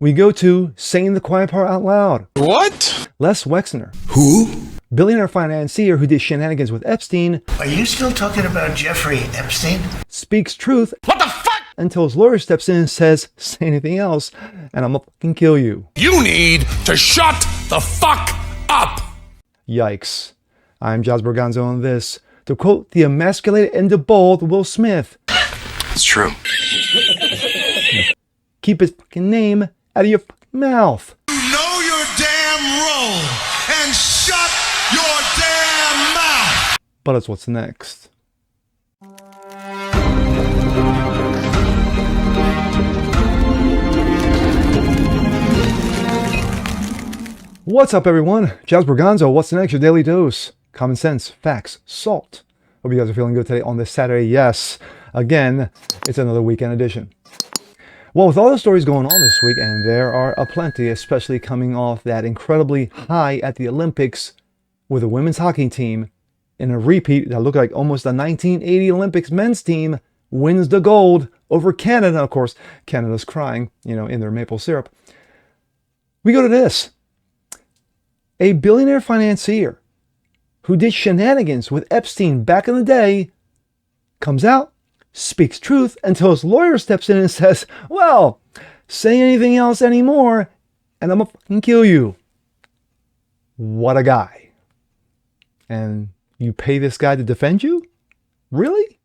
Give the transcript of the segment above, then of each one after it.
We go to saying the quiet part out loud. What? Les Wexner. Who? Billionaire financier who did shenanigans with Epstein. Are you still talking about Jeffrey Epstein? Speaks truth. What the fuck? Until his lawyer steps in and says, say anything else, and I'm gonna fucking kill you. You need to shut the fuck up. Yikes. I'm Jazz Borganzo on this. To quote the emasculated and debauched Will Smith. It's true. Keep his fucking name out of your fucking mouth. Know your damn role and shut your damn mouth. But it's what's next. What's up, everyone? Jazz Borganzo. What's next? Your daily dose. Common sense, facts, salt. Hope you guys are feeling good today on this Saturday. Yes, again, it's another weekend edition. Well, with all the stories going on this week, and there are aplenty, especially coming off that incredibly high at the Olympics with the women's hockey team in a repeat that looked like almost the 1980 Olympics men's team wins the gold over Canada. Of course, Canada's crying, in their maple syrup. We go to this. A billionaire financier who did shenanigans with Epstein back in the day comes out, speaks truth until his lawyer steps in and says, well, say anything else anymore and I'm gonna fucking kill you. What a guy. And you pay this guy to defend you? Really?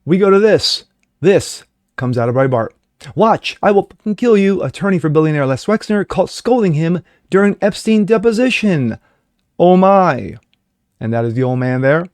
We go to this. This comes out of Breitbart. Watch, I will fucking kill you. Attorney for billionaire Les Wexner caught scolding him during Epstein deposition. Oh my. And that is the old man there.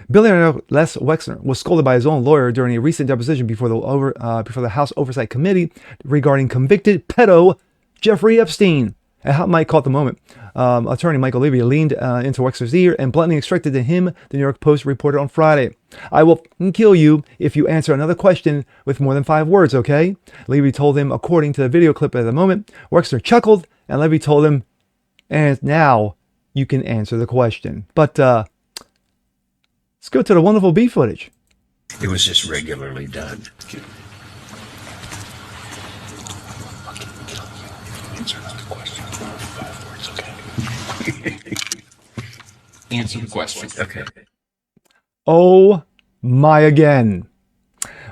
Billionaire Les Wexner was scolded by his own lawyer during a recent deposition before the House Oversight Committee regarding convicted pedo Jeffrey Epstein. A hot mic caught the moment. Attorney Michael Levy leaned into Wexner's ear and bluntly instructed to him, the New York Post reported on Friday. I will kill you if you answer another question with more than 5 words, okay? Levy told him, according to the video clip at the moment. Wexner chuckled, and Levy told him, and now you can answer the question. But let's go to the wonderful B footage. It was just regularly done. Answer another question. 5 words, okay? Answer the question. Okay. Oh my again.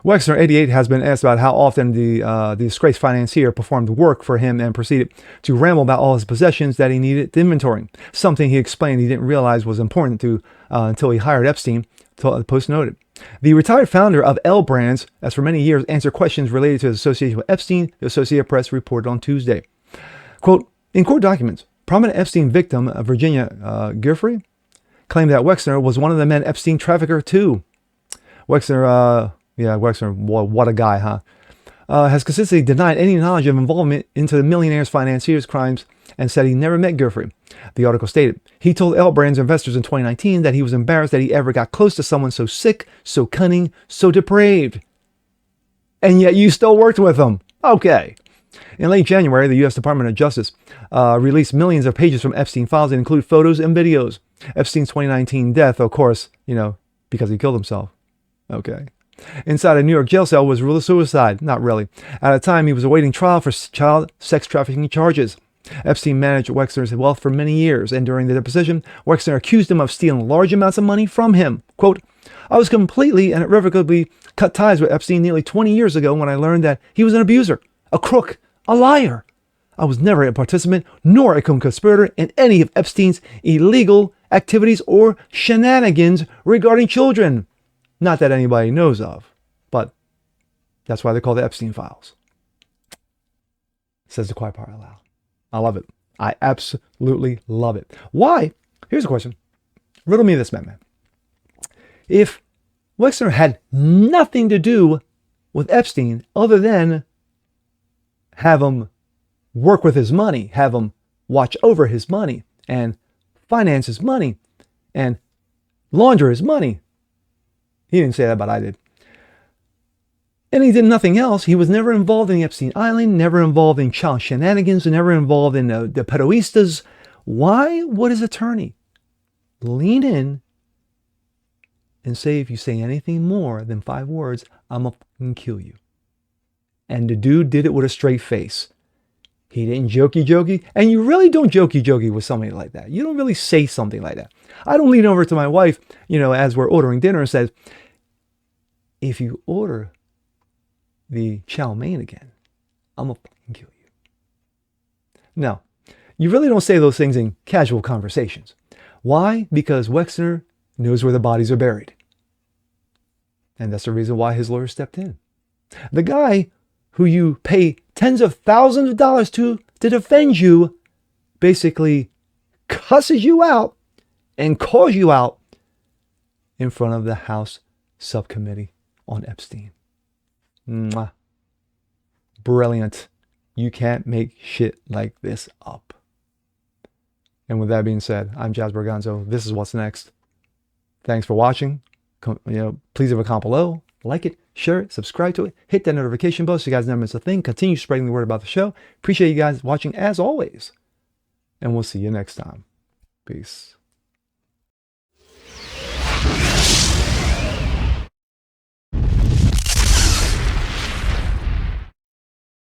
Wexner, 88, has been asked about how often the disgraced financier performed work for him and proceeded to ramble about all his possessions that he needed inventorying, something he explained he didn't realize was important to until he hired Epstein, the Post noted. The retired founder of L Brands has for many years answered questions related to his association with Epstein, the Associated Press reported on Tuesday. Quote, in court documents, prominent Epstein victim Virginia Giuffre claimed that Wexner was one of the men Epstein trafficker too. Wexner, what a guy, huh? Has consistently denied any knowledge of involvement into the millionaire's financier's crimes and said he never met Giuffre. The article stated, he told L Brands investors in 2019 that he was embarrassed that he ever got close to someone so sick, so cunning, so depraved. And yet you still worked with him. Okay. In late January, the U.S. Department of Justice released millions of pages from Epstein files that include photos and videos. Epstein's 2019 death, of course, because he killed himself. Okay. Inside a New York jail cell was ruled a suicide. Not really. At the time, he was awaiting trial for child sex trafficking charges. Epstein managed Wexner's wealth for many years, and during the deposition, Wexner accused him of stealing large amounts of money from him. Quote, I was completely and irrevocably cut ties with Epstein nearly 20 years ago when I learned that he was an abuser, a crook, a liar. I was never a participant nor a conspirator in any of Epstein's illegal activities or shenanigans regarding children. Not that anybody knows of, but that's why they're called the Epstein files. Says the quiet part out loud. I love it. I absolutely love it. Why? Here's a question. Riddle me this, man. If Wexner had nothing to do with Epstein other than have him work with his money, have him watch over his money and finance his money and launder his money. He didn't say that, but I did. And he did nothing else. He was never involved in the Epstein Island, never involved in child shenanigans, and never involved in the pedoistas. Why would his attorney lean in and say, if you say anything more than 5 words, I'm going to kill you? And the dude did it with a straight face. he didn't jokey, and you really don't jokey with somebody like that. You don't really say something like that. I don't lean over to my wife, as we're ordering dinner and says, if you order the chow mein again, I'm gonna fucking kill you. No, you really don't say those things in casual conversations. Why? Because Wexner knows where the bodies are buried. And that's the reason why his lawyer stepped in. The guy who you pay tens of thousands of dollars to defend you basically cusses you out and calls you out in front of the House subcommittee on Epstein. Mwah. Brilliant. You can't make shit like this up. And with that being said, I'm Jazz Berganzo. This is What's Next. Thanks for watching. Please leave a comment below. Like it, share it, subscribe to it, hit that notification bell so you guys never miss a thing. Continue spreading the word about the show. Appreciate you guys watching as always. And we'll see you next time. Peace.